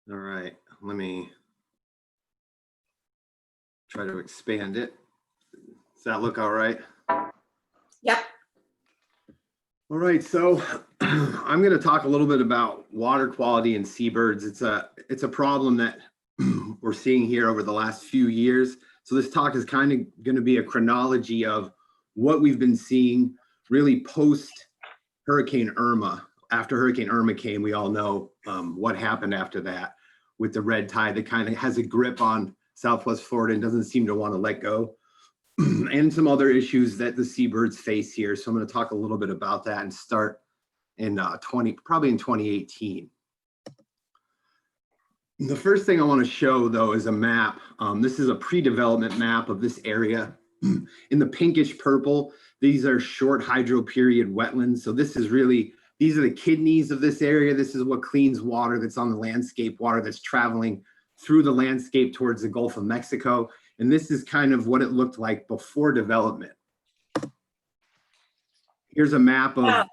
All right, let me try to expand it. Does that look all right? Yep. All right, so I'm going to talk a little bit about water quality and seabirds. It's a problem that we're seeing here over the last few years. So this talk is kind of going to be a chronology of what we've been seeing really post Hurricane Irma. After Hurricane Irma came, we all know what happened after that with the red tide that kind of has a grip on Southwest Florida and doesn't seem to want to let go. And some other issues that the seabirds face here. So I'm going to talk a little bit about that and start in probably in 2018. The first thing I want to show, though, is a map. This is a pre-development map of this area. In the pinkish purple, these are short hydro period wetlands. So this is really, these are the kidneys of this area. This is what cleans water that's on the landscape, water that's traveling through the landscape towards the Gulf of Mexico. And this is kind of what it looked like before development. Here's a map of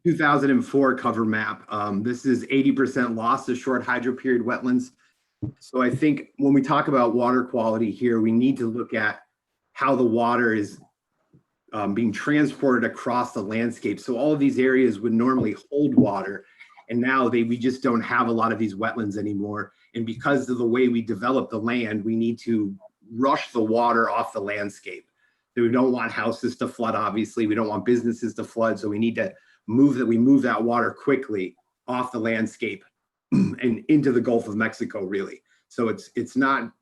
2004 cover map. This is 80% loss of short hydro period wetlands. So I think when we talk about water quality here, we need to look at how the water is being transported across the landscape. So all of these areas would normally hold water, and now we just don't have a lot of these wetlands anymore. And because of the way we develop the land, we need to rush the water off the landscape. We don't want houses to flood, obviously. We don't want businesses to flood. So we need to move that water quickly off the landscape and into the Gulf of Mexico, really. So it's not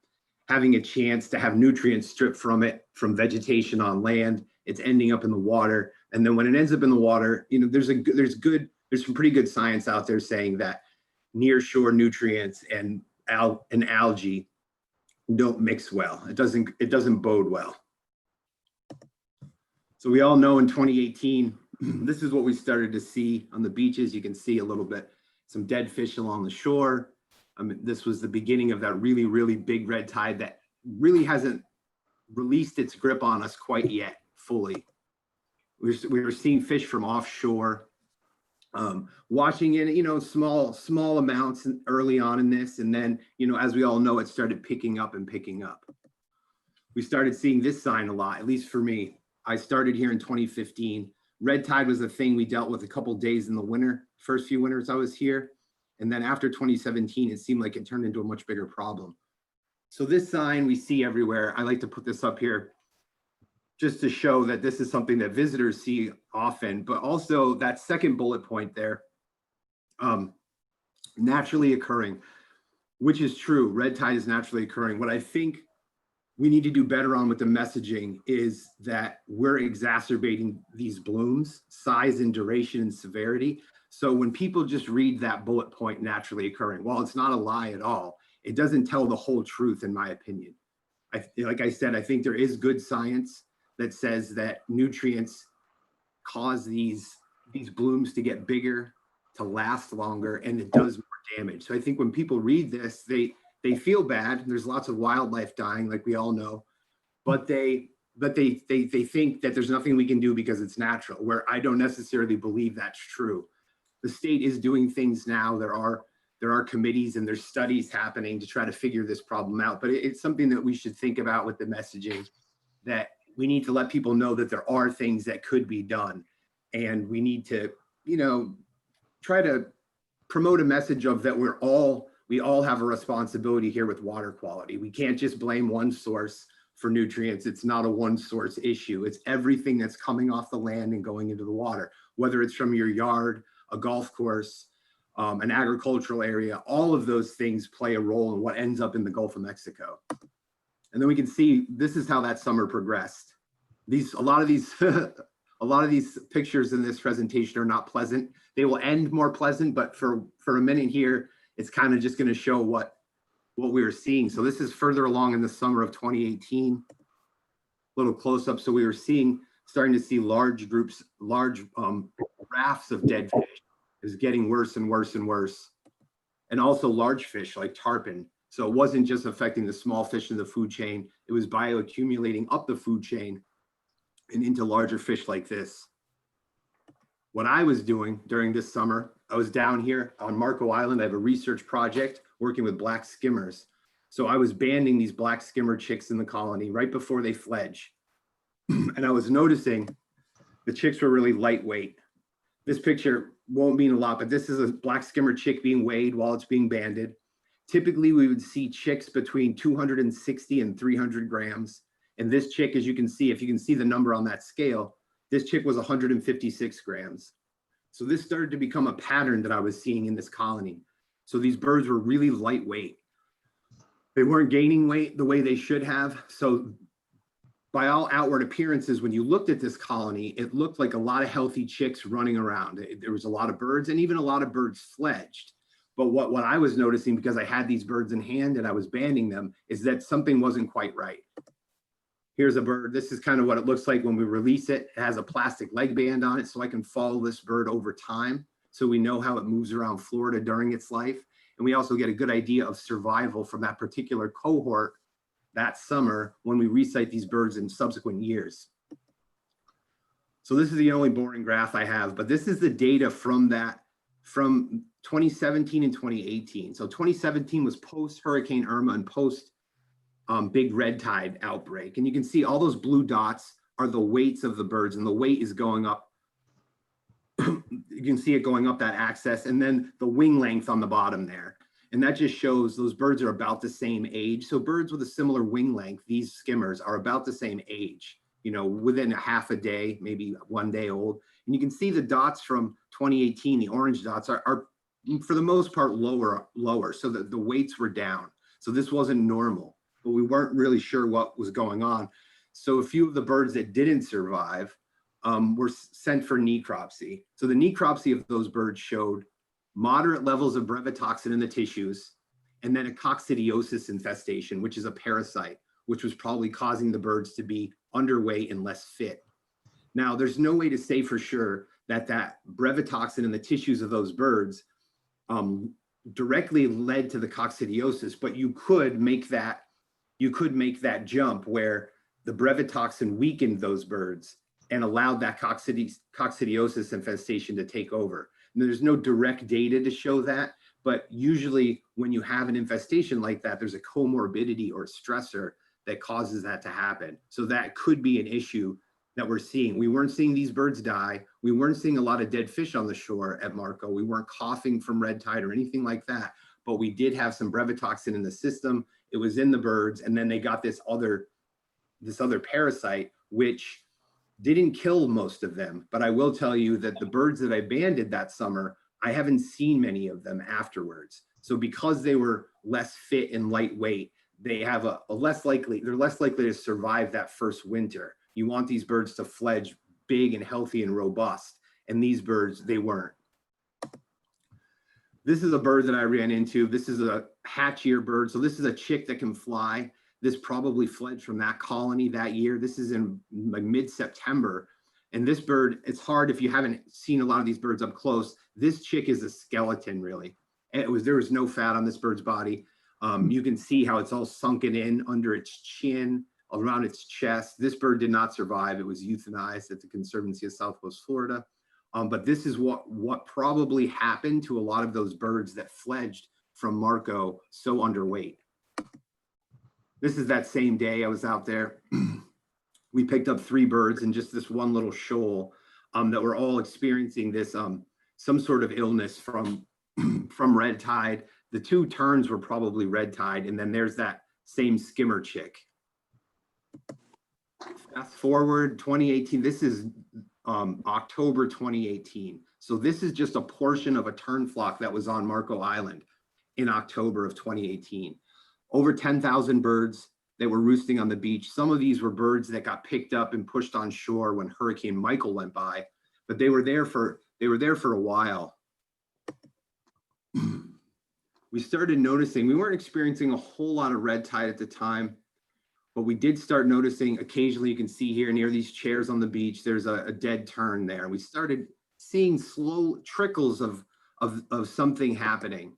having a chance to have nutrients stripped from it, from vegetation on land. It's ending up in the water. And then when it ends up in the water, you know, there's some pretty good science out there saying that near shore nutrients and algae don't mix well. It doesn't bode well. So we all know in 2018, this is what we started to see on the beaches. You can see a little bit, some dead fish along the shore. I mean, this was the beginning of that really, really big red tide that really hasn't released its grip on us quite yet fully. We were seeing fish from offshore, watching in, you know, small amounts early on in this. And then, you know, as we all know, it started picking up. We started seeing this sign a lot, at least for me. I started here in 2015. Red tide was a thing we dealt with a couple days in the winter, first few winters I was here. And then after 2017, it seemed like it turned into a much bigger problem. So this sign we see everywhere. I like to put this up here just to show that this is something that visitors see often, but also that second bullet point there, naturally occurring, which is true. Red tide is naturally occurring. What I think we need to do better on with the messaging is that we're exacerbating these blooms, size and duration and severity. So when people just read that bullet point, naturally occurring, while it's not a lie at all, it doesn't tell the whole truth, in my opinion. Like I said, I think there is good science that says that nutrients cause these blooms to get bigger, to last longer, and it does more damage. So I think when people read this, they feel bad. There's lots of wildlife dying, like we all know, but they think that there's nothing we can do because it's natural, where I don't necessarily believe that's true. The state is doing things now. There are committees and there's studies happening to try to figure this problem out, but it's something that we should think about with the messaging, that we need to let people know that there are things that could be done. And we need to, you know, try to promote a message of that we all have a responsibility here with water quality. We can't just blame one source for nutrients. It's not a one source issue. It's everything that's coming off the land and going into the water, whether it's from your yard, a golf course, an agricultural area. All of those things play a role in what ends up in the Gulf of Mexico. And then we can see this is how that summer progressed. A lot of these pictures in this presentation are not pleasant. They will end more pleasant, but for a minute here, it's kind of just going to show what we were seeing. So this is further along in the summer of 2018. A little close up. So we were starting to see large groups, large rafts of dead fish. It was getting worse and worse and worse. And also large fish like tarpon. So it wasn't just affecting the small fish in the food chain. It was bioaccumulating up the food chain and into larger fish like this. What I was doing during this summer, I was down here on Marco Island. I have a research project working with black skimmers. So I was banding these black skimmer chicks in the colony right before they fledge. And I was noticing the chicks were really lightweight. This picture won't mean a lot, but this is a black skimmer chick being weighed while it's being banded. Typically, we would see chicks between 260 and 300 grams. And this chick, as you can see, if you can see the number on that scale, this chick was 156 grams. So this started to become a pattern that I was seeing in this colony. So these birds were really lightweight. They weren't gaining weight the way they should have. So by all outward appearances, when you looked at this colony, it looked like a lot of healthy chicks running around. There was a lot of birds, and even a lot of birds fledged. But what I was noticing, because I had these birds in hand and I was banding them, is that something wasn't quite right. Here's a bird. This is kind of what it looks like when we release it. It has a plastic leg band on it, so I can follow this bird over time. So we know how it moves around Florida during its life. And we also get a good idea of survival from that particular cohort that summer when we recite these birds in subsequent years. So this is the only boring graph I have, but this is the data from 2017 and 2018. So 2017 was post Hurricane Irma and post big red tide outbreak. And you can see all those blue dots are the weights of the birds, and the weight is going up. You can see it going up that axis, and then the wing length on the bottom there. And that just shows those birds are about the same age. So birds with a similar wing length, these skimmers, are about the same age, you know, within a half a day, maybe 1 day old. And you can see the dots from 2018, the orange dots are for the most part lower, so that the weights were down. So this wasn't normal, but we weren't really sure what was going on. So a few of the birds that didn't survive were sent for necropsy. So the necropsy of those birds showed moderate levels of brevetoxin in the tissues, and then a coccidiosis infestation, which is a parasite, which was probably causing the birds to be underweight and less fit. Now, there's no way to say for sure that that brevetoxin in the tissues of those birds directly led to the coccidiosis, but you could make that jump where the brevetoxin weakened those birds and allowed that coccidiosis infestation to take over. And there's no direct data to show that, but usually when you have an infestation like that, there's a comorbidity or stressor that causes that to happen. So that could be an issue that we're seeing. We weren't seeing these birds die. We weren't seeing a lot of dead fish on the shore at Marco. We weren't coughing from red tide or anything like that, but we did have some brevetoxin in the system. It was in the birds, and then they got this other parasite, which didn't kill most of them. But I will tell you that the birds that I banded that summer, I haven't seen many of them afterwards. So because they were less fit and lightweight, they have they're less likely to survive that first winter. You want these birds to fledge big and healthy and robust, and these birds, they weren't. This is a bird that I ran into. This is a hatch-ear bird. So this is a chick that can fly. This probably fledged from that colony that year. This is in like mid-September. And this bird, it's hard if you haven't seen a lot of these birds up close. This chick is a skeleton, really. And there was no fat on this bird's body. You can see how it's all sunken in under its chin, around its chest. This bird did not survive. It was euthanized at the Conservancy of Southwest Florida. But this is what probably happened to a lot of those birds that fledged from Marco so underweight. This is that same day I was out there. We picked up 3 birds in just this one little shoal that were all experiencing this some sort of illness from red tide. The 2 terns were probably red tide, and then there's that same skimmer chick. Fast forward 2018. This is October 2018. So this is just a portion of a tern flock that was on Marco Island in October of 2018. Over 10,000 birds that were roosting on the beach. Some of these were birds that got picked up and pushed on shore when Hurricane Michael went by, but they were there for a while. We started noticing, we weren't experiencing a whole lot of red tide at the time, but we did start noticing occasionally. You can see here near these chairs on the beach, there's a dead tern there. We started seeing slow trickles of something happening.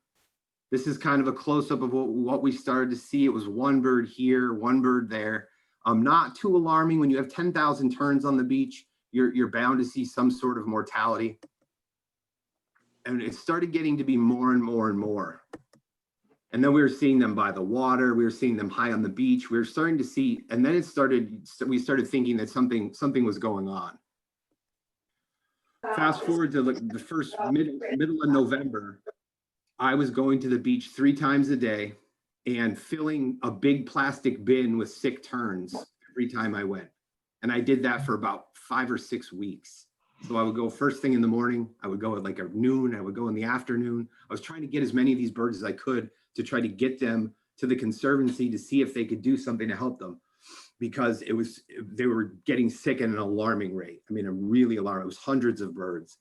This is kind of a close-up of what we started to see. It was one bird here, one bird there. Not too alarming. When you have 10,000 terns on the beach, you're bound to see some sort of mortality. and it started getting to be more and more and more. And then we were seeing them by the water. We were seeing them high on the beach. We were starting to see, and then we started thinking that something was going on. Fast forward to the first middle of November, I was going to the beach 3 times a day and filling a big plastic bin with sick terns every time I went. And I did that for about 5 or 6 weeks. So I would go first thing in the morning, I would go at like noon, I would go in the afternoon. I was trying to get as many of these birds as I could to try to get them to the Conservancy to see if they could do something to help them, because they were getting sick at an alarming rate. I mean, a really alarming. It was hundreds of birds.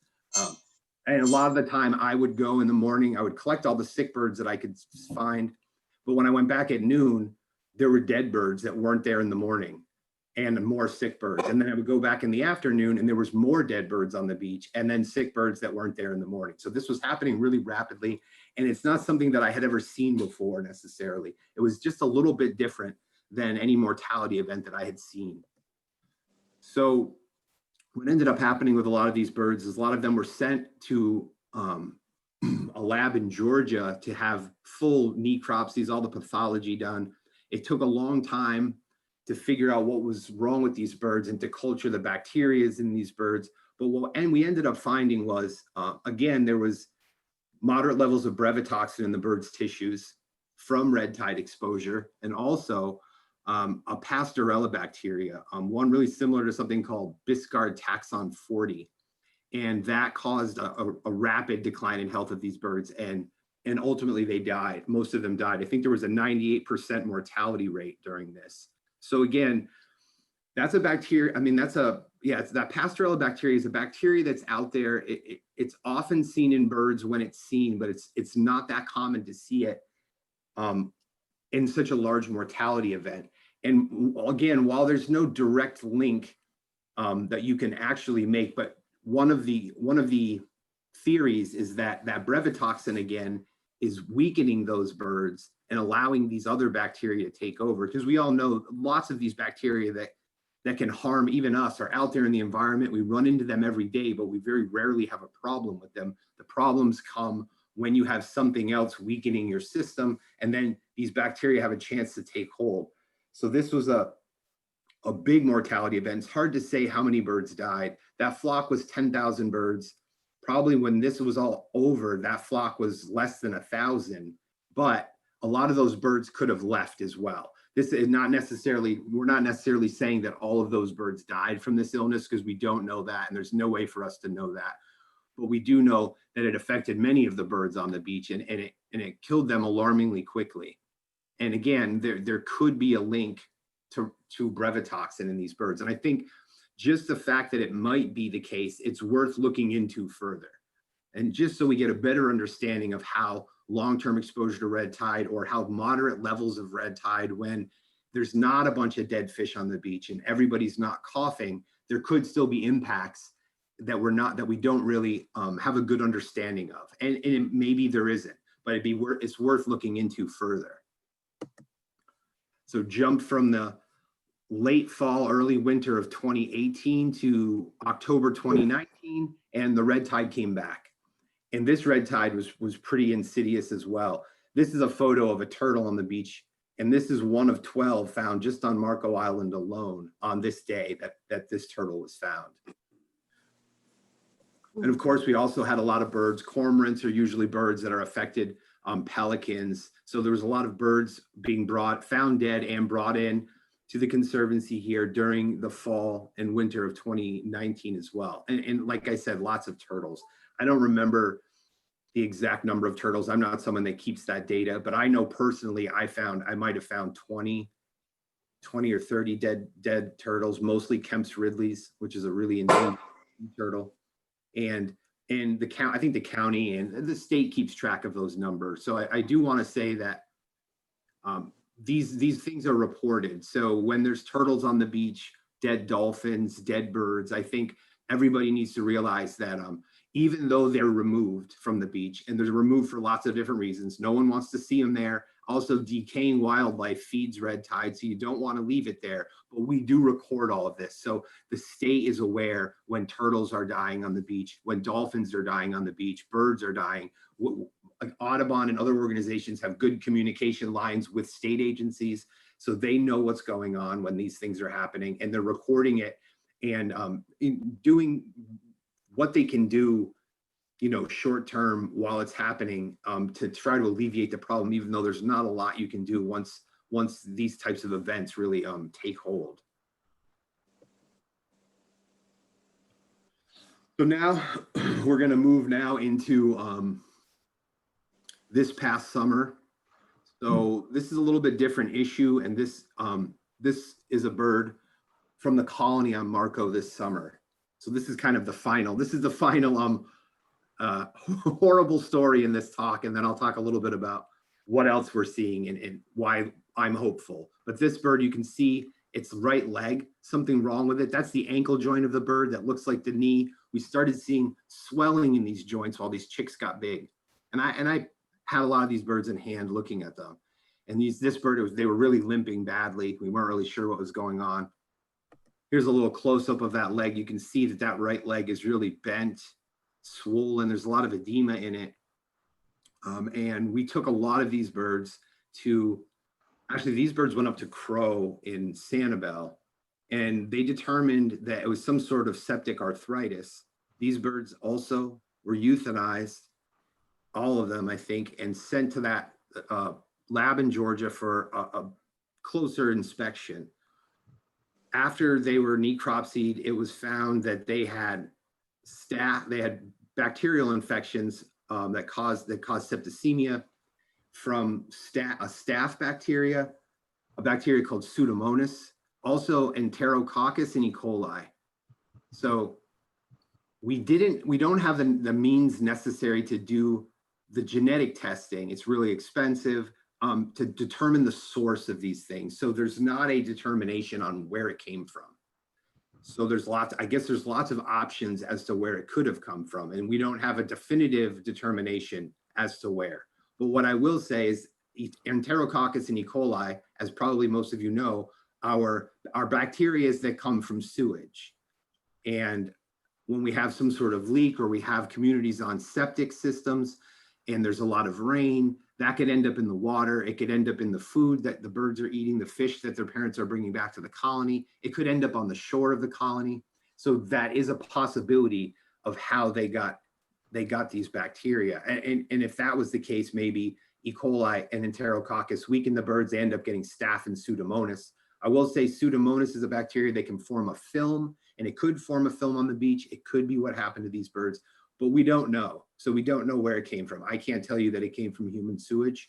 And a lot of the time I would go in the morning, I would collect all the sick birds that I could find. But when I went back at noon, there were dead birds that weren't there in the morning and more sick birds. And then I would go back in the afternoon and there was more dead birds on the beach and then sick birds that weren't there in the morning. So this was happening really rapidly. And it's not something that I had ever seen before necessarily. It was just a little bit different than any mortality event that I had seen. So what ended up happening with a lot of these birds is a lot of them were sent to a lab in Georgia to have full necropsies, all the pathology done. It took a long time to figure out what was wrong with these birds and to culture the bacteria in these birds. But and we ended up finding was, again, there was moderate levels of brevetoxin in the bird's tissues from red tide exposure, and also a Pastorella bacteria, one really similar to something called Biscard taxon 40. And that caused a rapid decline in health of these birds. And ultimately they died. Most of them died. I think there was a 98% mortality rate during this. So again, that's a bacteria. I mean, it's that Pastorella bacteria is a bacteria that's out there. It's often seen in birds when it's seen, but it's not that common to see it in such a large mortality event. And again, while there's no direct link that you can actually make, but one of the theories is that brevetoxin again is weakening those birds and allowing these other bacteria to take over, because we all know lots of these bacteria that can harm even us are out there in the environment. We run into them every day, but we very rarely have a problem with them. The problems come when you have something else weakening your system, and then these bacteria have a chance to take hold. So this was a big mortality event. It's hard to say how many birds died. That flock was 10,000 birds. Probably when this was all over, that flock was less than 1,000, but a lot of those birds could have left as well. This is not necessarily, we're not necessarily saying that all of those birds died from this illness, because we don't know that, and there's no way for us to know that. But we do know that it affected many of the birds on the beach, and it killed them alarmingly quickly. And again, there could be a link to brevetoxin in these birds. And I think just the fact that it might be the case, it's worth looking into further. And just so we get a better understanding of how long-term exposure to red tide, or how moderate levels of red tide, when there's not a bunch of dead fish on the beach and everybody's not coughing, there could still be impacts that we don't really have a good understanding of. And maybe there isn't, but it's worth looking into further. So jump from the late fall, early winter of 2018 to October 2019, and the red tide came back. And this red tide was pretty insidious as well. This is a photo of a turtle on the beach, and this is one of 12 found just on Marco Island alone on this day that this turtle was found. And of course, we also had a lot of birds. Cormorants are usually birds that are affected, pelicans. So there was a lot of birds being found dead and brought in to the Conservancy here during the fall and winter of 2019 as well. And like I said, lots of turtles. I don't remember the exact number of turtles. I'm not someone that keeps that data, but I know personally I might have found 20 or 30 dead turtles, mostly Kemp's Ridleys, which is a really endangered turtle. And I think the county and the state keeps track of those numbers. So I do want to say that these things are reported. So when there's turtles on the beach, dead dolphins, dead birds, I think everybody needs to realize that even though they're removed from the beach, and they're removed for lots of different reasons, no one wants to see them there. Also, decaying wildlife feeds red tide, so you don't want to leave it there. But we do record all of this. So the state is aware when turtles are dying on the beach, when dolphins are dying on the beach, birds are dying. Audubon and other organizations have good communication lines with state agencies, so they know what's going on when these things are happening, and they're recording it and doing what they can do, short term while it's happening, to try to alleviate the problem, even though there's not a lot you can do once these types of events really take hold. So now we're going to move now into this past summer. So this is a little bit different issue, and this is a bird from the colony on Marco this summer. So this is kind of the final. This is the final horrible story in this talk, and then I'll talk a little bit about what else we're seeing and why I'm hopeful. But this bird, you can see its right leg, something wrong with it. That's the ankle joint of the bird that looks like the knee. We started seeing swelling in these joints while these chicks got big. And I had a lot of these birds in hand looking at them. And this bird, they were really limping badly. We weren't really sure what was going on. Here's a little close up of that leg. You can see that right leg is really bent, swollen. There's a lot of edema in it. And we took a lot of these birds these birds went up to Crow in Sanibel, and they determined that it was some sort of septic arthritis. These birds also were euthanized, all of them, I think, and sent to that lab in Georgia for a closer inspection. After they were necropsied, it was found that they had bacterial infections that caused septicemia from a staph bacteria, a bacteria called Pseudomonas, also Enterococcus and E. coli. So we don't have the means necessary to do the genetic testing. It's really expensive to determine the source of these things. So there's not a determination on where it came from. So there's lots of options as to where it could have come from, and we don't have a definitive determination as to where. But what I will say is Enterococcus and E. coli, as probably most of you know, are bacteria that come from sewage. And when we have some sort of leak, or we have communities on septic systems and there's a lot of rain, that could end up in the water. It could end up in the food that the birds are eating, the fish that their parents are bringing back to the colony. It could end up on the shore of the colony. So that is a possibility of how they got these bacteria. And if that was the case, maybe E. coli and Enterococcus weaken the birds, they end up getting staph and Pseudomonas. I will say Pseudomonas is a bacteria that can form a film, and it could form a film on the beach. It could be what happened to these birds, but we don't know. So we don't know where it came from. I can't tell you that it came from human sewage.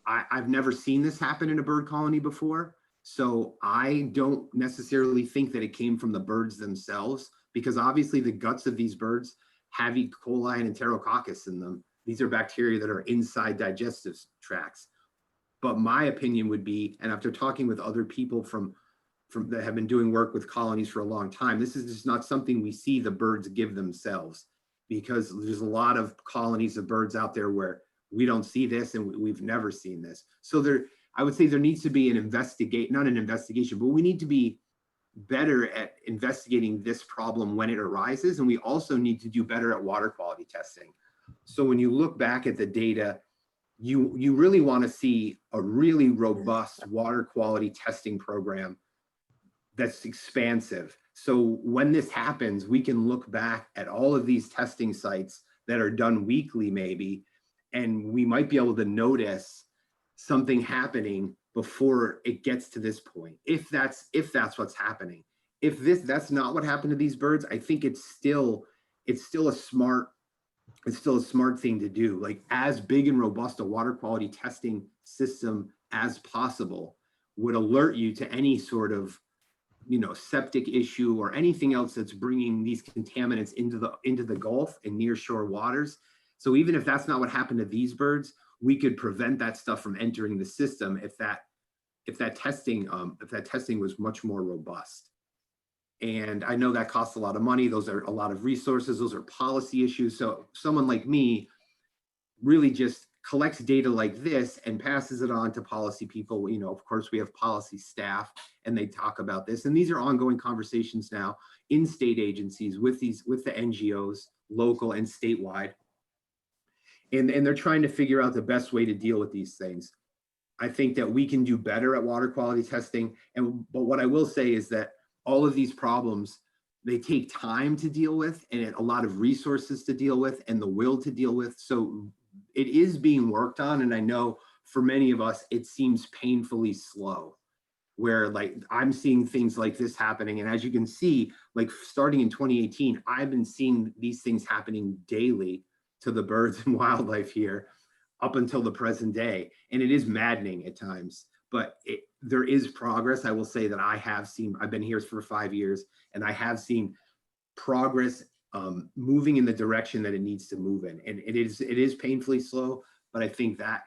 I've never seen this happen in a bird colony before. So I don't necessarily think that it came from the birds themselves, because obviously the guts of these birds have E. coli and Enterococcus in them. These are bacteria that are inside digestive tracts. But my opinion would be, and after talking with other people from that have been doing work with colonies for a long time, this is just not something we see the birds give themselves, because there's a lot of colonies of birds out there where we don't see this, and we've never seen this. So I would say there needs to be not an investigation, but we need to be better at investigating this problem when it arises. And we also need to do better at water quality testing. So when you look back at the data, you really want to see a really robust water quality testing program that's expansive. So when this happens, we can look back at all of these testing sites that are done weekly maybe, and we might be able to notice something happening before it gets to this point, if that's what's happening. If that's not what happened to these birds, I think it's still a smart thing to do. Like, as big and robust a water quality testing system as possible would alert you to any sort of septic issue or anything else that's bringing these contaminants into the Gulf and near shore waters. So even if that's not what happened to these birds, we could prevent that stuff from entering the system if that testing was much more robust. And I know that costs a lot of money. Those are a lot of resources. Those are policy issues. So someone like me really just collects data like this and passes it on to policy people. You know, of course, we have policy staff and they talk about this. And these are ongoing conversations now in state agencies with the NGOs, local and statewide. And they're trying to figure out the best way to deal with these things. I think that we can do better at water quality testing. But what I will say is that all of these problems, they take time to deal with and a lot of resources to deal with and the will to deal with. So it is being worked on. And I know for many of us, it seems painfully slow, where like I'm seeing things like this happening. And as you can see, like starting in 2018, I've been seeing these things happening daily to the birds and wildlife here up until the present day. And it is maddening at times, but there is progress. I will say that I have seen, I've been here for 5 years and I have seen progress moving in the direction that it needs to move in. And it is painfully slow, but I think that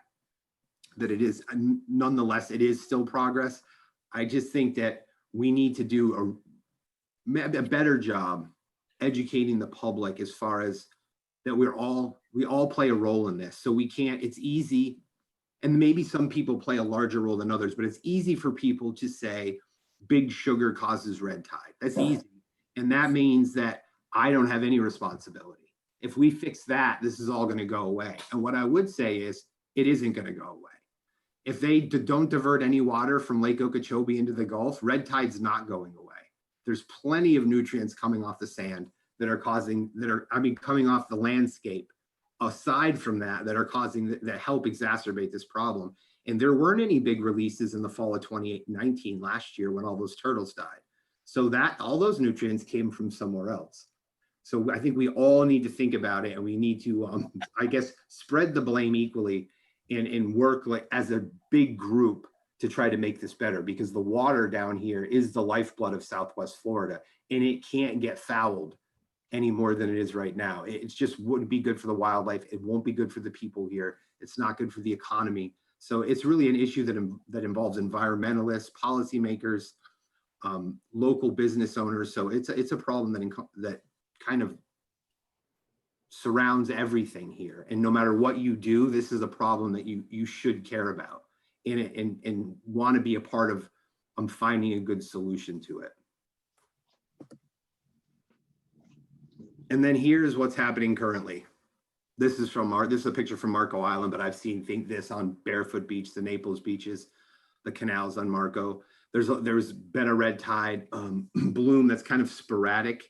it is, nonetheless, it is still progress. I just think that we need to do a better job educating the public as far as that we all play a role in this. So we can't, it's easy, and maybe some people play a larger role than others, but it's easy for people to say big sugar causes red tide. That's easy. And that means that I don't have any responsibility. If we fix that, this is all going to go away. And what I would say is it isn't going to go away. If they don't divert any water from Lake Okeechobee into the Gulf, red tide's not going away. There's plenty of nutrients coming off the sand that are coming off the landscape aside from that are causing, that help exacerbate this problem. And there weren't any big releases in the fall of 2019 last year when all those turtles died. So that all those nutrients came from somewhere else. So I think we all need to think about it, and we need to, I guess, spread the blame equally and work like as a big group to try to make this better, because the water down here is the lifeblood of Southwest Florida, and it can't get fouled any more than it is right now. It just wouldn't be good for the wildlife. It won't be good for the people here. It's not good for the economy. So it's really an issue that involves environmentalists, policymakers, local business owners. So it's a problem that kind of surrounds everything here. And no matter what you do, this is a problem that you should care about and want to be a part of finding a good solution to it. And then here's what's happening currently. This is a picture from Marco Island, but I've seen this on Barefoot Beach, the Naples beaches, the canals on Marco. There's been a red tide bloom that's kind of sporadic.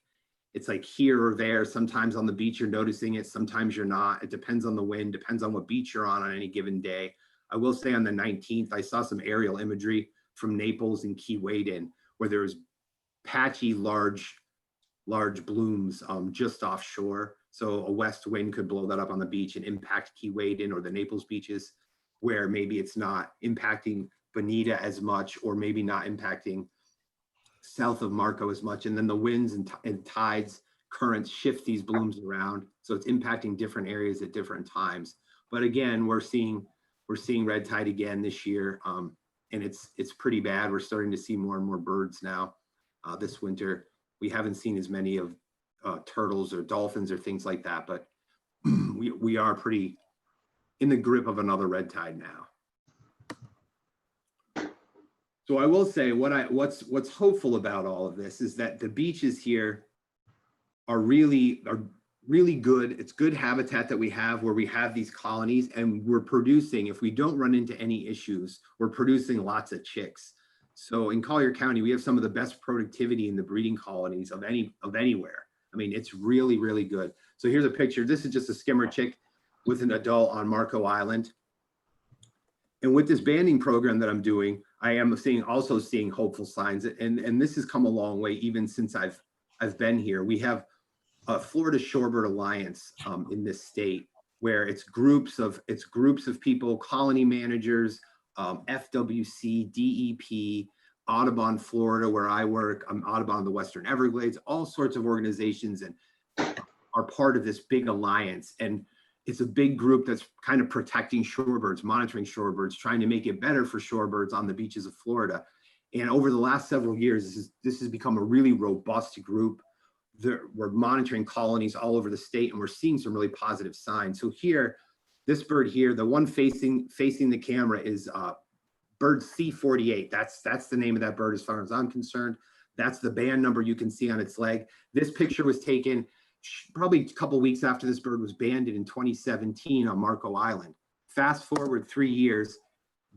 It's like here or there. Sometimes on the beach you're noticing it, sometimes you're not. It depends on the wind, depends on what beach you're on any given day. I will say on the 19th, I saw some aerial imagery from Naples and Key Waden where there was patchy large blooms just offshore. So a west wind could blow that up on the beach and impact Key Waden or the Naples beaches, where maybe it's not impacting Bonita as much, or maybe not impacting south of Marco as much. And then the winds and tides, currents shift these blooms around. So it's impacting different areas at different times. But again, we're seeing red tide again this year. And it's pretty bad. We're starting to see more and more birds now this winter. We haven't seen as many of turtles or dolphins or things like that, but we are pretty in the grip of another red tide now. So I will say what's hopeful about all of this is that the beaches here are really good. It's good habitat that we have where we have these colonies, and we're producing, if we don't run into any issues, we're producing lots of chicks. So in Collier County, we have some of the best productivity in the breeding colonies of anywhere. I mean, it's really, really good. So here's a picture. This is just a skimmer chick with an adult on Marco Island. And with this banding program that I'm doing, I am also seeing hopeful signs. And this has come a long way even since I've been here. We have a Florida Shorebird Alliance in this state, where it's groups of people, colony managers, FWC, DEP, Audubon, Florida, where I work. I'm Audubon, the Western Everglades, all sorts of organizations and are part of this big alliance. And it's a big group that's kind of protecting shorebirds, monitoring shorebirds, trying to make it better for shorebirds on the beaches of Florida. And over the last several years, this has become a really robust group. We're monitoring colonies all over the state, and we're seeing some really positive signs. So here, This bird here, the one facing the camera, is bird C48. That's the name of that bird as far as I'm concerned. That's the band number you can see on its leg. This picture was taken probably a couple of weeks after this bird was banded in 2017 on Marco Island. Fast forward 3 years,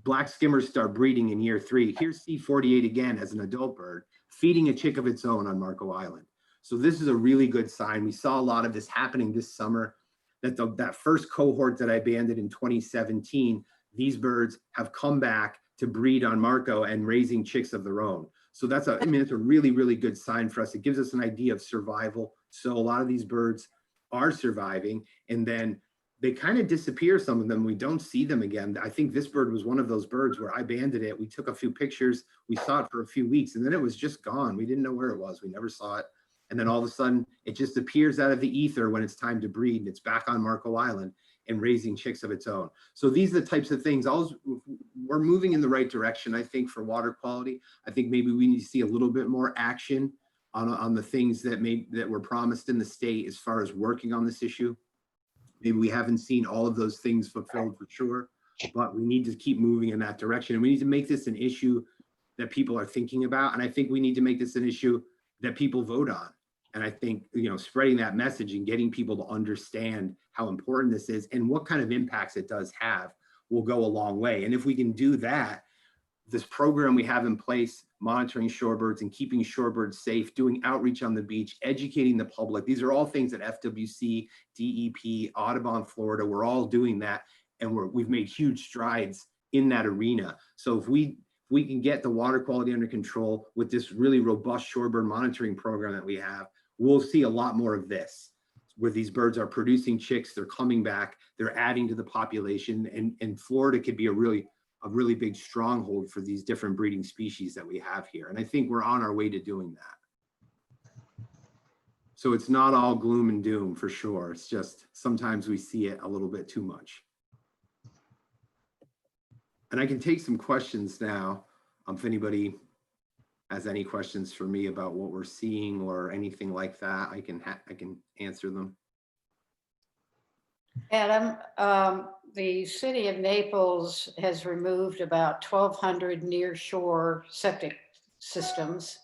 black skimmers start breeding in year 3. Here's C48 again as an adult bird, feeding a chick of its own on Marco Island. So this is a really good sign. We saw a lot of this happening this summer, that first cohort that I banded in 2017, these birds have come back to breed on Marco and raising chicks of their own. So it's a really, really good sign for us. It gives us an idea of survival. So a lot of these birds are surviving, and then they kind of disappear, some of them. We don't see them again. I think this bird was one of those birds where I banded it. We took a few pictures. We saw it for a few weeks, and then it was just gone. We didn't know where it was. We never saw it. And then all of a sudden, it just appears out of the ether when it's time to breed, and it's back on Marco Island and raising chicks of its own. So these are the types of things. We're moving in the right direction, I think, for water quality. I think maybe we need to see a little bit more action on the things that were promised in the state as far as working on this issue. Maybe we haven't seen all of those things fulfilled for sure, but we need to keep moving in that direction. And we need to make this an issue that people are thinking about. And I think we need to make this an issue that people vote on. And I think, spreading that message and getting people to understand how important this is and what kind of impacts it does have will go a long way. And if we can do that, this program we have in place, monitoring shorebirds and keeping shorebirds safe, doing outreach on the beach, educating the public. These are all things that FWC, DEP, Audubon, Florida, we're all doing that. And we've made huge strides in that arena. So if we can get the water quality under control with this really robust shorebird monitoring program that we have, we'll see a lot more of this, where these birds are producing chicks, they're coming back, they're adding to the population, and Florida could be a really big stronghold for these different breeding species that we have here. And I think we're on our way to doing that. So it's not all gloom and doom for sure. It's just sometimes we see it a little bit too much. And I can take some questions now. If anybody has any questions for me about what we're seeing or anything like that, I can answer them. Adam, the city of Naples has removed about 1,200 near-shore septic systems,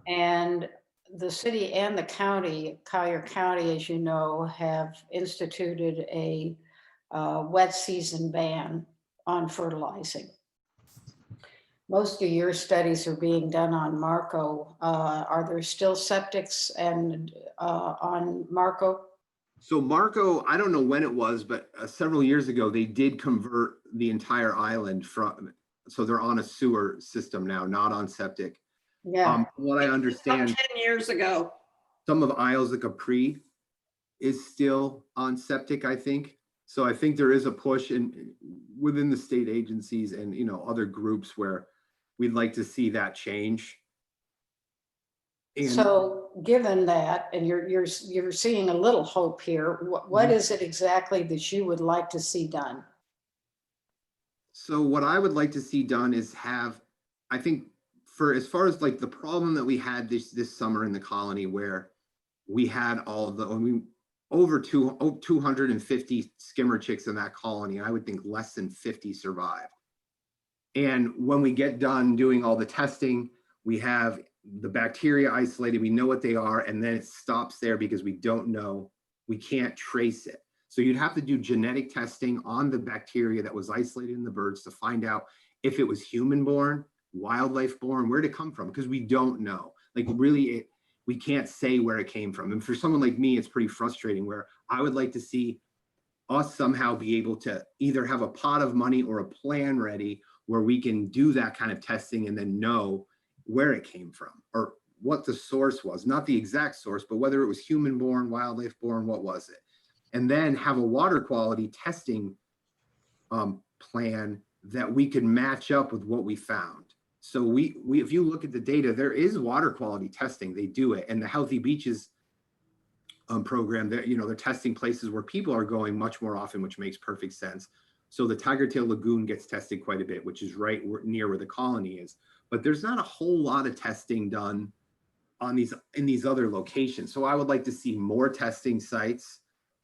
and the city and the county, Collier County, as you know, have instituted a wet season ban on fertilizing. Most of your studies are being done on Marco. Are there still septics and on Marco? So Marco, I don't know when it was, but several years ago, they did convert the entire island so they're on a sewer system now, not on septic. Yeah. What I understand, About 10 years ago. some of Isles of Capri is still on septic, I think. So I think there is a push within the state agencies and other groups where we'd like to see that change. And so given that, and you're seeing a little hope here, what is it exactly that you would like to see done? so what I would like to see done is I think for as far as like the problem that we had this summer in the colony, where we had over 250 skimmer chicks in that colony, and I would think less than 50 survived. And when we get done doing all the testing, we have the bacteria isolated, we know what they are, and then it stops there because we don't know, we can't trace it. So you'd have to do genetic testing on the bacteria that was isolated in the birds to find out if it was human-born, wildlife-born, where'd it come from? Because we don't know. Like really, we can't say where it came from. And for someone like me, it's pretty frustrating, where I would like to see us somehow be able to either have a pot of money or a plan ready where we can do that kind of testing and then know where it came from or what the source was, not the exact source, but whether it was human-born, wildlife-born, what was it? And then have a water quality testing plan that we could match up with what we found. So if you look at the data, there is water quality testing, they do it. And the Healthy Beaches program, they're testing places where people are going much more often, which makes perfect sense. So the Tiger Tail Lagoon gets tested quite a bit, which is right near where the colony is. But there's not a whole lot of testing done in these other locations. So I would like to see more testing sites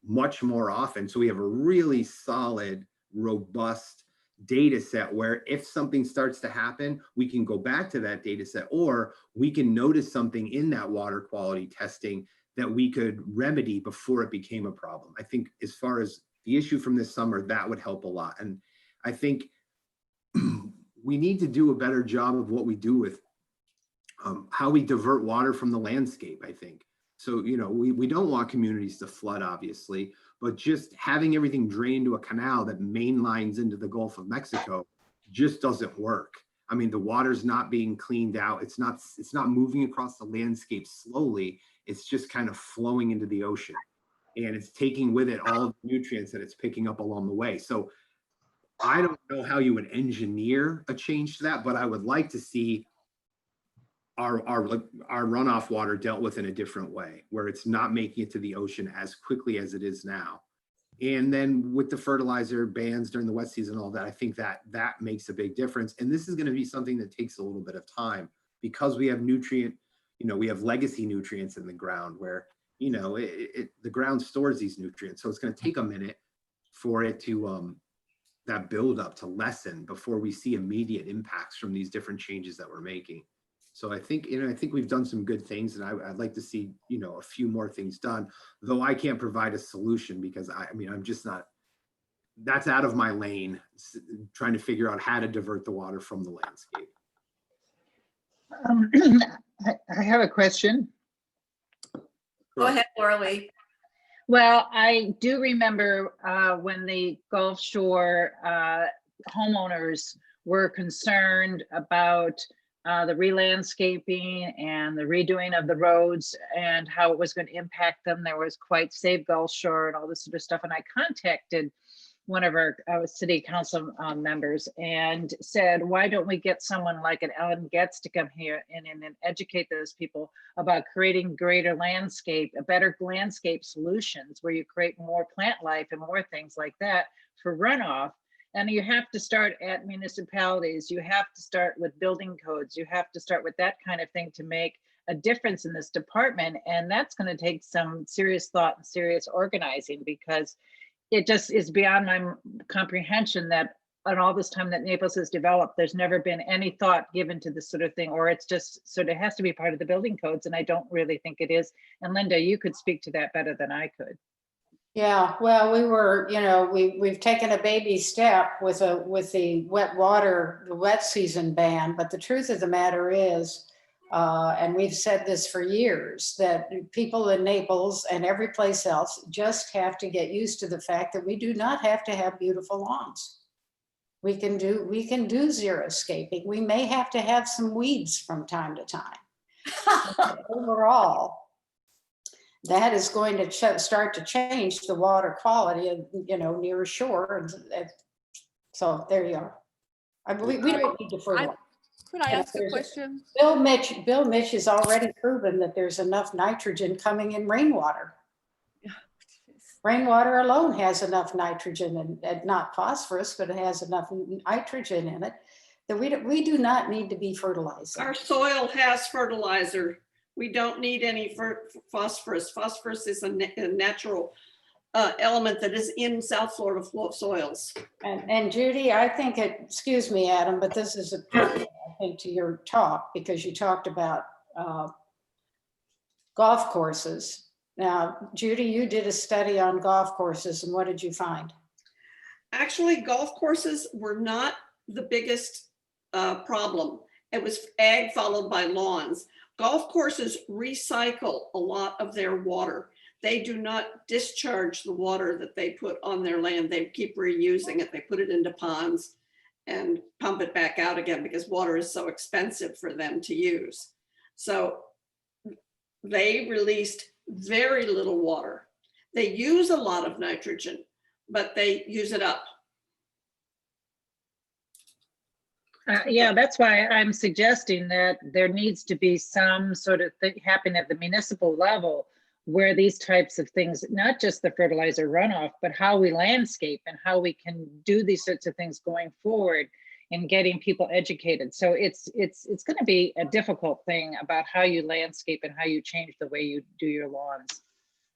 much more often. So we have a really solid, robust data set where if something starts to happen, we can go back to that data set, or we can notice something in that water quality testing that we could remedy before it became a problem. I think as far as the issue from this summer, that would help a lot. And I think we need to do a better job of what we do with how we divert water from the landscape, I think. So, you know, we don't want communities to flood, obviously, but just having everything drain to a canal that mainlines into the Gulf of Mexico just doesn't work. I mean, the water's not being cleaned out. It's not moving across the landscape slowly. It's just kind of flowing into the ocean, and it's taking with it all the nutrients that it's picking up along the way. So I don't know how you would engineer a change to that, but I would like to see our runoff water dealt with in a different way, where it's not making it to the ocean as quickly as it is now. And then with the fertilizer bans during the wet season and all that, I think that makes a big difference. And this is going to be something that takes a little bit of time, because we have we have legacy nutrients in the ground where, you know, the ground stores these nutrients. So it's going to take a minute for it to, that buildup to lessen before we see immediate impacts from these different changes that we're making. So I think, I think we've done some good things, and I'd like to see, a few more things done, though I can't provide a solution because I'm just not, that's out of my lane, trying to figure out how to divert the water from the landscape. I have a question. Go ahead, Laura Lee. Well, I do remember when the Gulf Shore homeowners were concerned about the re-landscaping and the redoing of the roads and how it was going to impact them. There was quite Save Gulf Shore and all this sort of stuff. And I contacted one of our city council members and said, why don't we get someone like an Ellen Getz to come here and educate those people about creating greater landscape, better landscape solutions where you create more plant life and more things like that for runoff. And you have to start at municipalities. You have to start with building codes. You have to start with that kind of thing to make a difference in this department. And that's going to take some serious thought and serious organizing, because it just is beyond my comprehension that in all this time that Naples has developed, there's never been any thought given to this sort of thing, or it's just sort of has to be part of the building codes. And I don't really think it is. And Linda, you could speak to that better than I could. Yeah, well, we were, we've taken a baby step with the wet season ban, but the truth of the matter is, and we've said this for years, that people in Naples and every place else just have to get used to the fact that we do not have to have beautiful lawns. We can do xeriscaping. We may have to have some weeds from time to time. Overall, that is going to start to change the water quality of, near shore. And so there you are. I believe we don't need to fertilize. Could I ask a question? Bill Mitch has already proven that there's enough nitrogen coming in rainwater. Rainwater alone has enough nitrogen and not phosphorus, but it has enough nitrogen in it that we do not need to be fertilizing. Our soil has fertilizer. We don't need any phosphorus. Phosphorus is a natural element that is in South Florida soils. And Judy, I think excuse me, Adam, but this is I think to your talk, because you talked about golf courses. Now, Judy, you did a study on golf courses, and what did you find? Actually, golf courses were not the biggest problem. It was ag followed by lawns. Golf courses recycle a lot of their water. They do not discharge the water that they put on their land. They keep reusing it. They put it into ponds and pump it back out again because water is so expensive for them to use. So they released very little water. They use a lot of nitrogen, but they use it up. Yeah, that's why I'm suggesting that there needs to be some sort of thing happen at the municipal level where these types of things, not just the fertilizer runoff, but how we landscape and how we can do these sorts of things going forward and getting people educated. So it's going to be a difficult thing about how you landscape and how you change the way you do your lawns.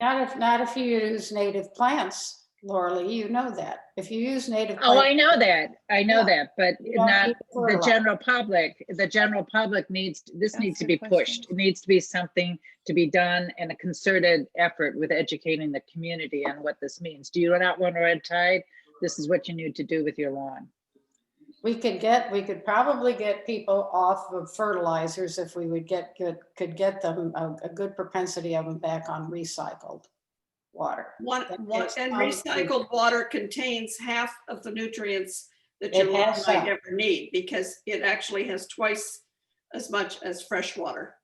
Not if you use native plants, Laura Lee, you know that. If you use native Oh, I plants. know that. I know Yeah. that, but You don't not need the fertilizer. general public. The general public needs, this That's needs to a be good question. pushed. It needs to be something to be done and a concerted effort with educating the community on what this means. Do you not want red tide? This is what you need to do with your lawn. We could probably get people off of fertilizers if we would could get them a good propensity of them back on recycled water. And recycled water contains half of the nutrients that It your lawn has might some. ever need, because it actually has twice as much as fresh water.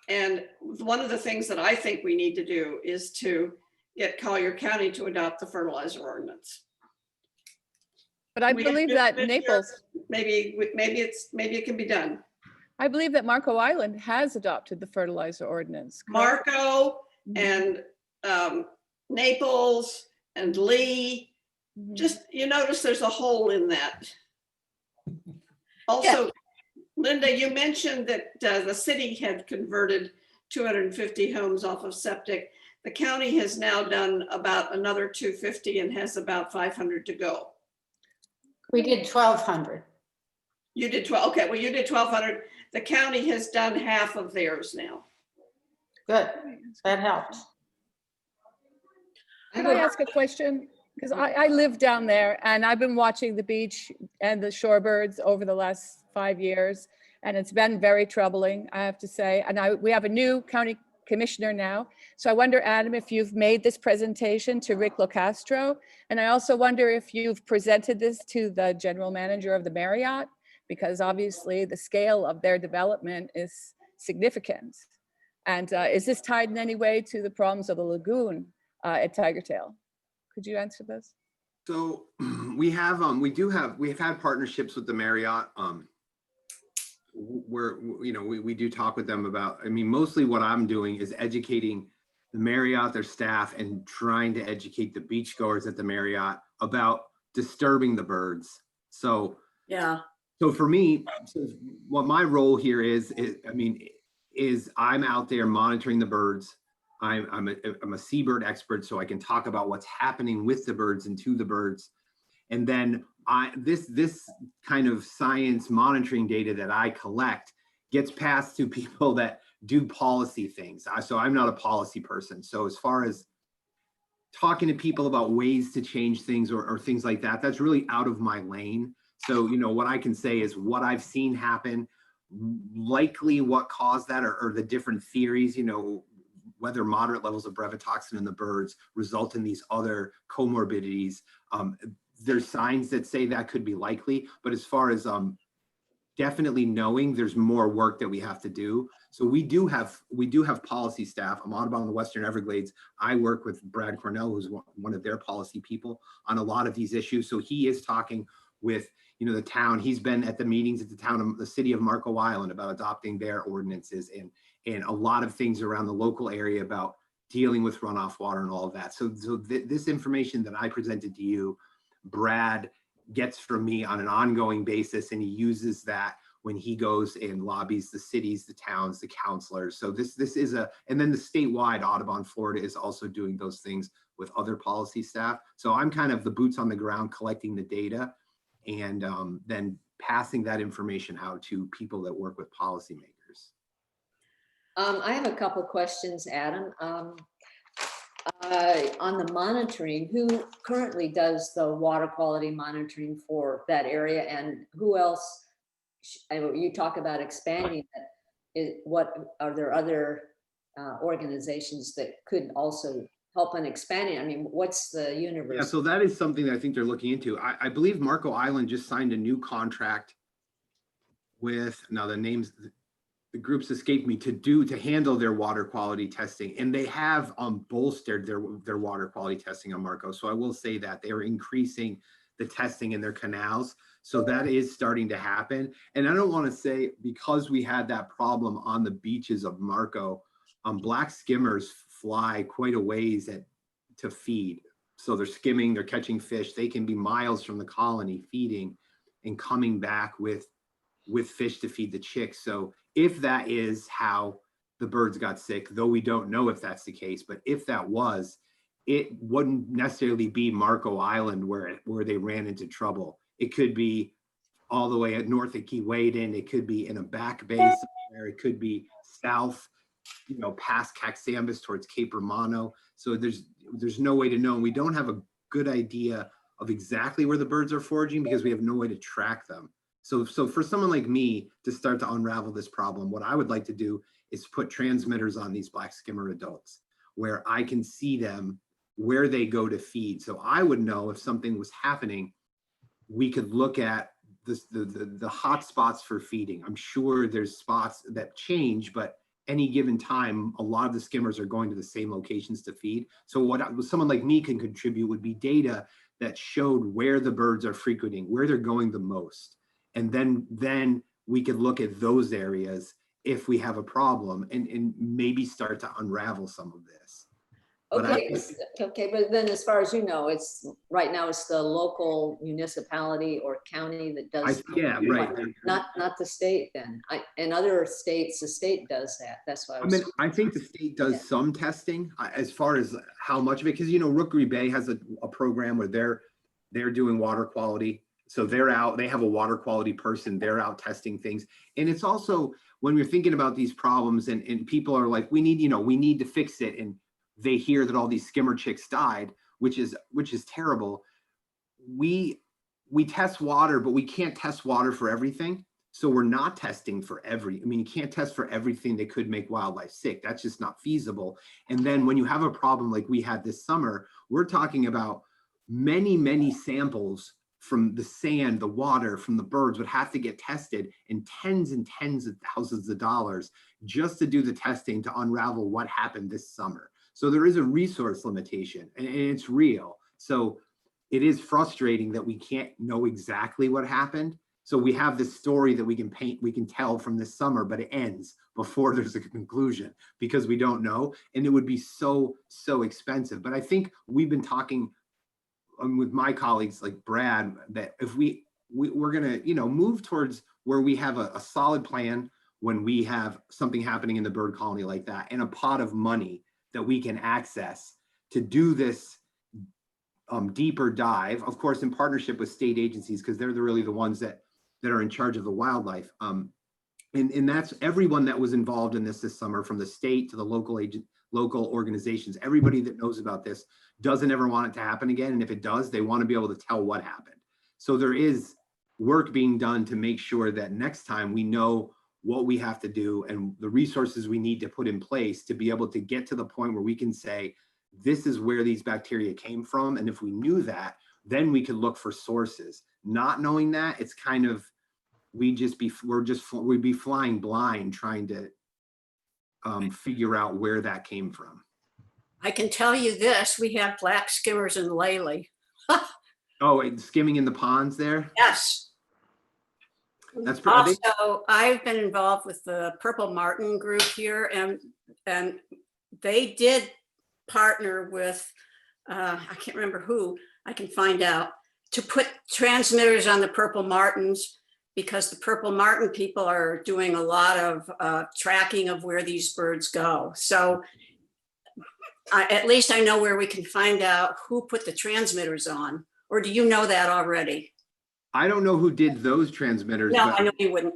And one of the things that I think we need to do is to get Collier County to adopt the fertilizer ordinance. But I We have believe new that commissioner. Naples, Maybe it can be done. I believe that Marco Island has adopted the fertilizer ordinance. correct? Marco Mhm, and Naples and Lee, mhm. just, you notice there's a hole in that. Also, Linda, you mentioned that the city had converted 250 homes off of septic. The county has now done about another 250 and has about 500 to go. We did 1,200. You did 12, okay, well, you did 1,200. The county has done half of theirs now. Good, that helped. Could I ask a question? Because I live down there and I've been watching the beach and the shorebirds over the last 5 years. And it's been very troubling, I have to say. And we have a new county commissioner now. So I wonder, Adam, if you've made this presentation to Rick Locastro. And I also wonder if you've presented this to the general manager of the Marriott, because obviously the scale of their development is significant. And is this tied in any way to the problems of the lagoon at Tiger Tail? Could you answer this? So we have had partnerships with the Marriott. We do talk with them about, I mean, mostly what I'm doing is educating the Marriott, their staff, and trying to educate the beachgoers at the Marriott about disturbing the birds. So Yeah. so for me, what my role here is I'm out there monitoring the birds. I'm a seabird expert, so I can talk about what's happening with the birds and to the birds. And then this kind of science monitoring data that I collect gets passed to people that do policy things. So I'm not a policy person. So as far as talking to people about ways to change things or things like that, that's really out of my lane. So, what I can say is what I've seen happen, likely what caused that or the different theories, whether moderate levels of brevetoxin in the birds result in these other comorbidities. There's signs that say that could be likely, but as far as definitely knowing, there's more work that we have to do. So we do have policy staff. I'm Audubon in the Western Everglades. I work with Brad Cornell, who's one of their policy people on a lot of these issues. So he is talking with the town. He's been at the meetings at the city of Marco Island about adopting their ordinances and a lot of things around the local area about dealing with runoff water and all of that. So this information that I presented to you, Brad gets from me on an ongoing basis, and he uses that when he goes and lobbies the cities, the towns, the counselors. So this is and then the statewide Audubon Florida is also doing those things with other policy staff. So I'm kind of the boots on the ground collecting the data and then passing that information out to people that work with policymakers. I have a couple questions, Adam. On the monitoring, who currently does the water quality monitoring for that area, and who else? You talk about expanding it. What are there other organizations that could also help in expanding? I mean, what's the universe? Yeah, so that is something that I think they're looking into. I believe Marco Island just signed a new contract with, now the groups escape me, to handle their water quality testing, and they have bolstered their water quality testing on Marco. So I will say that they're increasing the testing in their canals. So that is starting to happen. And I don't want to say, because we had that problem on the beaches of Marco, black skimmers fly quite a ways to feed. So they're skimming, they're catching fish. They can be miles from the colony feeding and coming back with fish to feed the chicks. So if that is how the birds got sick, though we don't know if that's the case. But if that was, it wouldn't necessarily be Marco Island where they ran into trouble. It could be all the way at north of Key Waden. It could be in a back bay somewhere. It could be south, past Caxambas towards Cape Romano. So there's no way to know. And we don't have a good idea of exactly where the birds are foraging because we have no way to track them. So for someone like me to start to unravel this problem, what I would like to do is put transmitters on these black skimmer adults where I can see them where they go to feed. So I would know if something was happening, we could look at the hot spots for feeding. I'm sure there's spots that change, but any given time, a lot of the skimmers are going to the same locations to feed. So what someone like me can contribute would be data that showed where the birds are frequenting, where they're going the most. And then we could look at those areas if we have a problem and maybe start to unravel some of this. Okay, but then as far as you know, it's right now it's the local municipality or county that does. Yeah, right. Not the state then. In other states, the state does that. That's why I think the state does some testing as far as how much of it, because Rookery Bay has a program where they're doing water quality. So they're out, they have a water quality person, they're out testing things. And it's also when we're thinking about these problems and people are like, we need to fix it. And they hear that all these skimmer chicks died, which is terrible. We test water, but we can't test water for everything. So we're not testing for you can't test for everything that could make wildlife sick. That's just not feasible. And then when you have a problem like we had this summer, we're talking about many, many samples from the sand, the water, from the birds would have to get tested, and tens of thousands of dollars just to do the testing to unravel what happened this summer. So there is a resource limitation and it's real. So it is frustrating that we can't know exactly what happened. So we have this story that we can tell from this summer, but it ends before there's a conclusion because we don't know. And it would be so expensive. But I think we've been talking with my colleagues like Brad, that if we're going to, move towards where we have a solid plan when we have something happening in the bird colony like that and a pot of money that we can access to do this deeper dive, of course, in partnership with state agencies, because they're really the ones that are in charge of the wildlife. And that's everyone that was involved in this summer, from the state to the local organizations. Everybody that knows about this doesn't ever want it to happen again. And if it does, they want to be able to tell what happened. So there is work being done to make sure that next time we know what we have to do and the resources we need to put in place to be able to get to the point where we can say, this is where these bacteria came from. And if we knew that, then we could look for sources. Not knowing that, it's kind of, we'd be flying blind trying to figure out where that came from. I can tell you this, we have black skimmers in Lely. Oh, and skimming in the ponds there? Yes. That's pretty. Also, I've been involved with the Purple Martin group here, and they did partner with, I can't remember who, I can find out, to put transmitters on the Purple Martins, because the Purple Martin people are doing a lot of tracking of where these birds go. So at least I know where we can find out who put the transmitters on. Or do you know that already? I don't know who did those transmitters. No, but I know you wouldn't.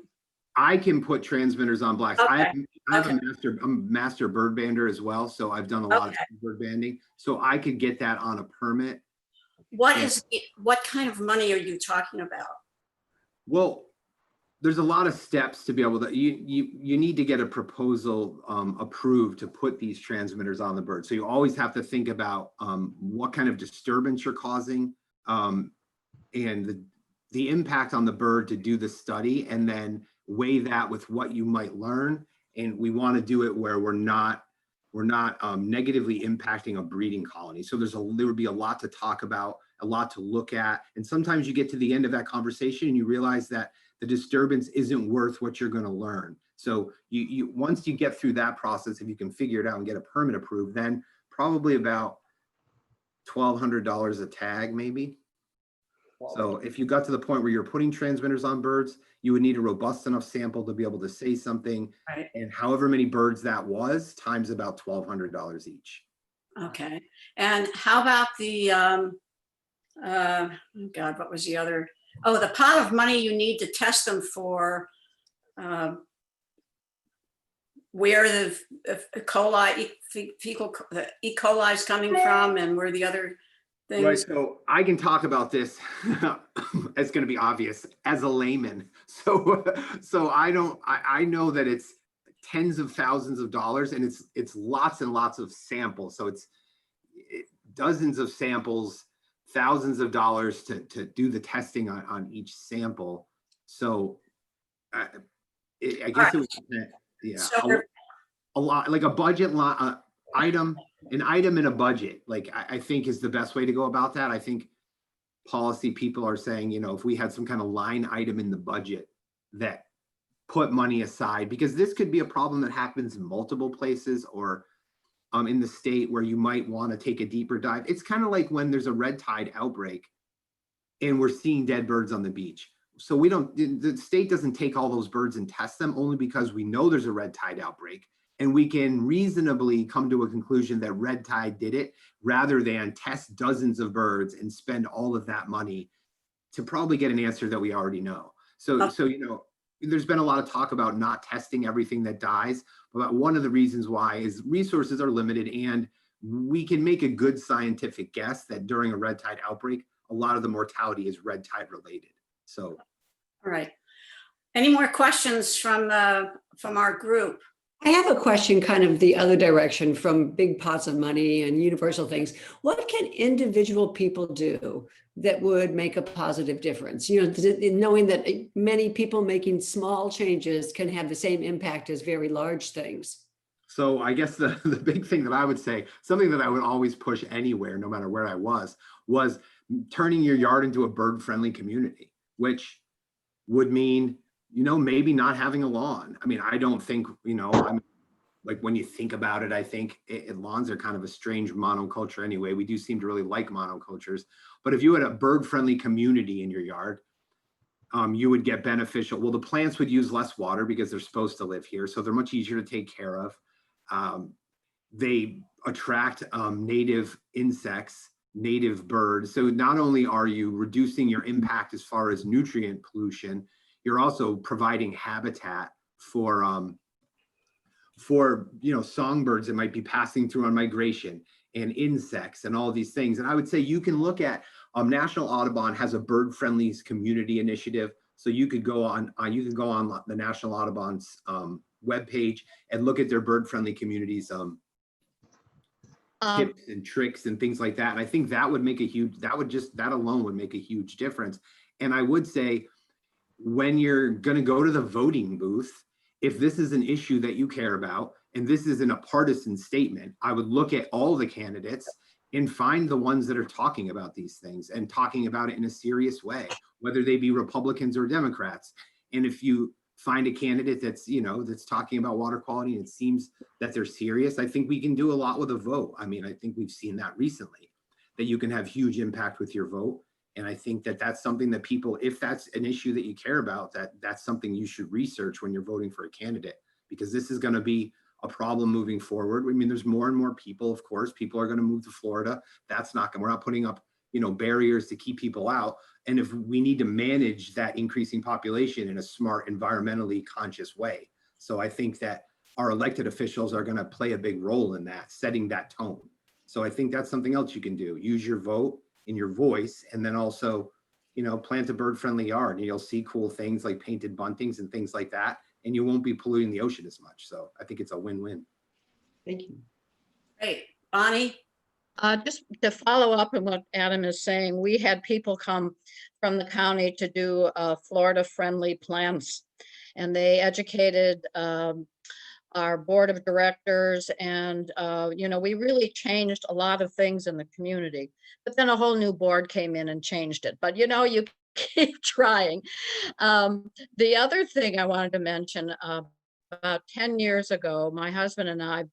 I can put transmitters on blacks. Okay. I'm a master bird bander as well. So I've done a lot of bird banding. So I could get that on a permit. What kind of money are you talking about? Well, there's a lot of steps to be able to, you need to get a proposal approved to put these transmitters on the bird. So you always have to think about what kind of disturbance you're causing and the impact on the bird to do the study, and then weigh that with what you might learn. And we want to do it where we're not negatively impacting a breeding colony. So there would be a lot to talk about, a lot to look at. And sometimes you get to the end of that conversation and you realize that the disturbance isn't worth what you're going to learn. So you once you get through that process, if you can figure it out and get a permit approved, then probably about $1,200 a tag, maybe. So if you got to the point where you're putting transmitters on birds, you would need a robust enough sample to be able to say something. Right. And however many birds that was, times about $1,200 each. Okay. And how about the, oh God, what was the other? Oh, the pot of money you need to test them for where the E. coli is coming from and where the other Right, things. so I can talk about this. It's going to be obvious as a layman. So I know that it's tens of thousands of dollars, and it's lots and lots of samples. So it's dozens of samples, thousands of dollars to do the testing on each sample. So I guess it was, yeah, So a lot, like a budget item, an item in a budget, like I think is the best way to go about that. I think policy people are saying, you know, if we had some kind of line item in the budget that put money aside, because this could be a problem that happens in multiple places or in the state where you might want to take a deeper dive. It's kind of like when there's a red tide outbreak and we're seeing dead birds on the beach. So the state doesn't take all those birds and test them, only because we know there's a red tide outbreak. And we can reasonably come to a conclusion that red tide did it, rather than test dozens of birds and spend all of that money to probably get an answer that we already know. So you know, there's been a lot of talk about not testing everything that dies, but one of the reasons why is resources are limited, and we can make a good scientific guess that during a red tide outbreak, a lot of the mortality is red tide related. So, all right. Any more questions from our group? I have a question kind of the other direction from big pots of money and universal things. What can individual people do that would make a positive difference? You know, knowing that many people making small changes can have the same impact as very large things. So I guess the big thing that I would say, something that I would always push anywhere, no matter where I was turning your yard into a bird-friendly community, which would mean, you know, maybe not having a lawn. I mean, I don't think, you know, I'm like, when you think about it, I think lawns are kind of a strange monoculture anyway. We do seem to really like monocultures, but if you had a bird-friendly community in your yard, you would get beneficial. Well, the plants would use less water because they're supposed to live here, so they're much easier to take care of. They attract native insects, native birds. So not only are you reducing your impact as far as nutrient pollution, you're also providing habitat for you know, songbirds that might be passing through on migration, and insects and all these things. And I would say you can look at National Audubon has a bird friendly community initiative. So you could go on the National Audubon's webpage and look at their bird friendly communities tips and tricks and things like that. And I think that would make that alone would make a huge difference. And I would say, when you're going to go to the voting booth, if this is an issue that you care about, and this isn't a partisan statement, I would look at all the candidates and find the ones that are talking about these things and talking about it in a serious way, whether they be Republicans or Democrats. And if you find a candidate that's, you know, that's talking about water quality and it seems that they're serious, I think we can do a lot with a vote. I mean, I think we've seen that recently, that you can have huge impact with your vote. And I think that that's something that people, if that's an issue that you care about, that's something you should research when you're voting for a candidate, because this is going to be a problem moving forward. I mean, there's more and more people, of course, people are going to move to Florida. We're not putting up, you know, barriers to keep people out. And if we need to manage that increasing population in a smart, environmentally conscious way. So I think that our elected officials are going to play a big role in that, setting that tone. So I think that's something else you can do. Use your vote in your voice, and then also, you know, plant a bird-friendly yard, and you'll see cool things like painted buntings and things like that, and you won't be polluting the ocean as much. So I think it's a win-win. Thank you. Great. Bonnie? Just to follow up on what Adam is saying, we had people come from the county to do Florida-friendly plans, and they educated our board of directors, and you know, we really changed a lot of things in the community. But then a whole new board came in and changed it. But you know, you keep trying. The other thing I wanted to mention, about 10 years ago, my husband and I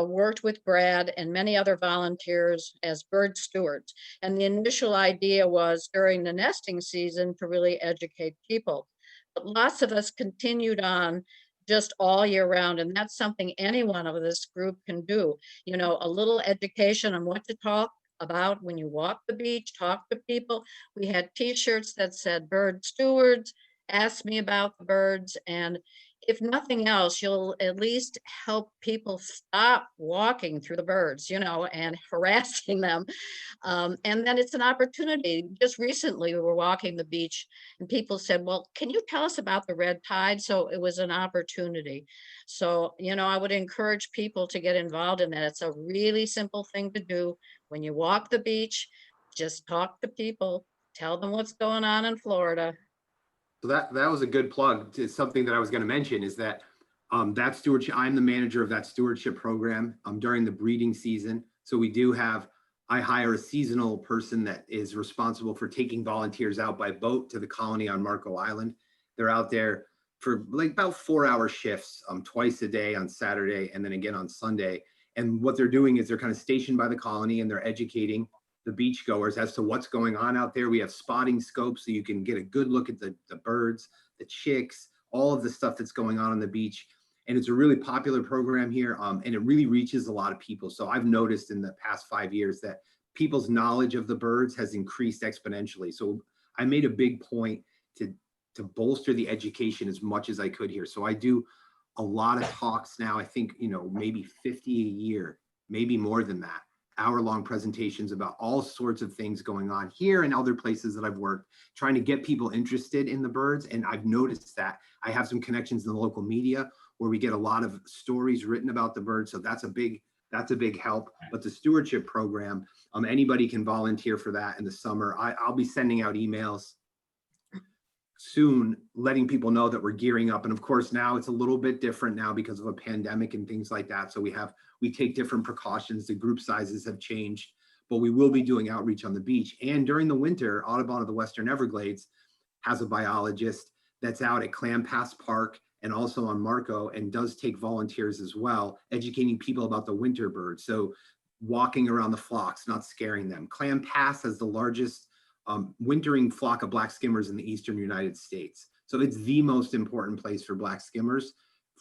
worked with Brad and many other volunteers as bird stewards. And the initial idea was during the nesting season to really educate people. But lots of us continued on just all year round. And that's something anyone of this group can do. You know, a little education on what to talk about when you walk the beach, talk to people. We had t-shirts that said bird stewards, ask me about the birds. And if nothing else, you'll at least help people stop walking through the birds, you know, and harassing them. And then it's an opportunity. Just recently, we were walking the beach and people said, well, can you tell us about the red tide? So it was an opportunity. So, you know, I would encourage people to get involved in that. It's a really simple thing to do. When you walk the beach, just talk to people, tell them what's going on in Florida. So that was a good plug. It's something that I was going to mention is that that stewardship, I'm the manager of that stewardship program during the breeding season. So we do have, I hire a seasonal person that is responsible for taking volunteers out by boat to the colony on Marco Island. They're out there for like about 4-hour shifts twice a day on Saturday and then again on Sunday. And what they're doing is they're kind of stationed by the colony and they're educating the beachgoers as to what's going on out there. We have spotting scopes so you can get a good look at the birds, the chicks, all of the stuff that's going on the beach. And it's a really popular program here, and it really reaches a lot of people. So I've noticed in the past 5 years that people's knowledge of the birds has increased exponentially. So I made a big point to bolster the education as much as I could here. So I do a lot of talks now. I think, you know, maybe 50 a year, maybe more than that. Hour-long presentations about all sorts of things going on here and other places that I've worked, trying to get people interested in the birds. And I've noticed that I have some connections in the local media where we get a lot of stories written about the birds. So that's a big help. But the stewardship program, anybody can volunteer for that in the summer. I'll be sending out emails soon, letting people know that we're gearing up. And of course, now it's a little bit different now because of a pandemic and things like that. So we take different precautions. The group sizes have changed, but we will be doing outreach on the beach. And during the winter, Audubon of the Western Everglades has a biologist that's out at Clam Pass Park and also on Marco and does take volunteers as well, educating people about the winter birds. So walking around the flocks, not scaring them. Clam Pass has the largest wintering flock of black skimmers in the eastern United States. So it's the most important place for black skimmers,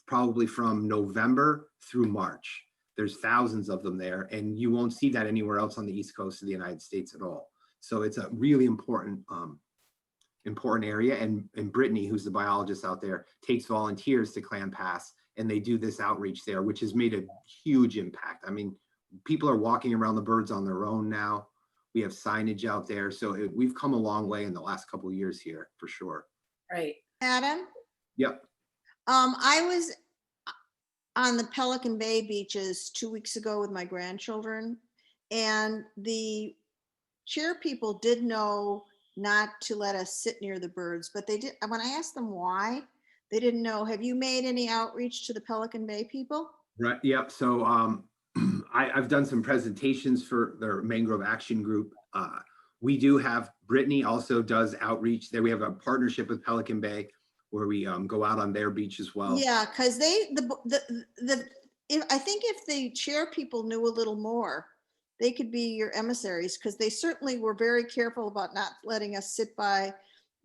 probably from November through March. There's thousands of them there, and you won't see that anywhere else on the east coast of the United States at all. So it's a really important area. And Brittany, who's the biologist out there, takes volunteers to Clam Pass, and they do this outreach there, which has made a huge impact. I mean, people are walking around the birds on their own now. We have signage out there. So we've come a long way in the last couple of years here, for sure. Right. Adam, Yep. I was on the Pelican Bay beaches 2 weeks ago with my grandchildren, and the chair people did know not to let us sit near the birds, but they did. When I asked them why, they didn't know. Have you made any outreach to the Pelican Bay people? Right. Yep. So I've done some presentations for their Mangrove Action Group. We do have, Brittany also does outreach there. We have a partnership with Pelican Bay where we go out on their beach as well. Yeah, because I think if the chair people knew a little more, they could be your emissaries, because they certainly were very careful about not letting us sit by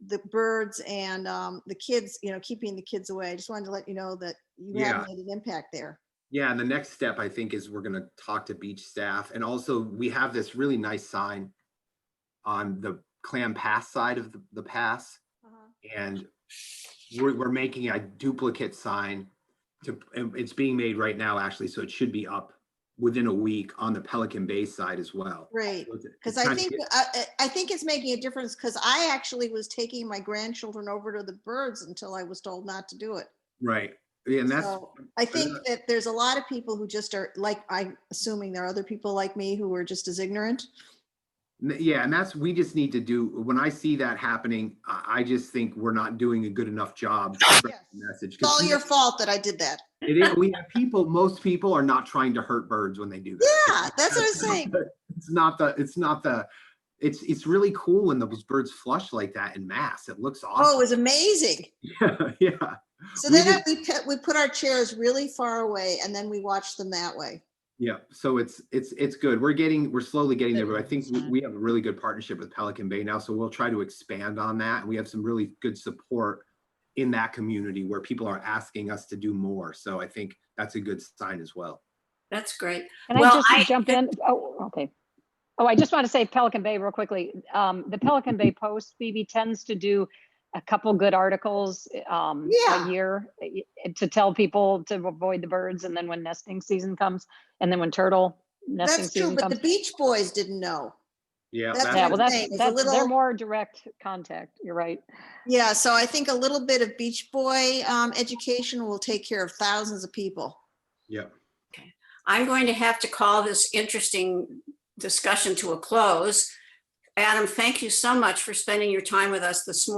the birds and the kids, you know, keeping the kids away. I just wanted to let you know that you have made an impact there. Yeah, and the next step, I think, is we're going to talk to beach staff. And also, we have this really nice sign on the Clam Pass side of the pass. And we're making a duplicate sign. It's being made right now, actually, so it should be up within a week on the Pelican Bay side as well. Great, because I think it's making a difference, because I actually was taking my grandchildren over to the birds until I was told not to do it. Right. Yeah, and so I think that there's a lot of people who just are like, I'm assuming there are other people like me who are just as ignorant. Yeah, and we just need to do, when I see that happening, I just think we're not doing a good enough job. Yes. Message. It's all your fault that I did that. It is. We have most people are not trying to hurt birds when they do that. Yeah, that's what I'm saying. It's really cool when those birds flush like that in mass. It looks awesome. Oh, it was amazing. Yeah. So then we put our chairs really far away, and then we watched them that way. Yeah, so it's good. We're slowly getting there, but I think Good. we have a really good partnership with Pelican Bay now, so we'll try to expand on that. And we have some really good support in that community where people are asking us to do more. So I think that's a good sign as well. That's great. Can I Well, just jump in? Oh, okay. Oh, I just want to say Pelican Bay real quickly. The Pelican Bay Post, Phoebe, tends to do a couple good articles Yeah. a year to tell people to avoid the birds. And then when nesting season comes, and then when turtle nesting That's true, season but comes. the Beach Boys didn't know. Yeah, That's Yeah, what well, I'm saying. It's a they're little, more direct contact. You're right. yeah, so I think a little bit of Beach Boy education will take care of thousands of people. yeah. I'm going to have to call this interesting discussion to a close. Adam, thank you so much for spending your time with us this morning.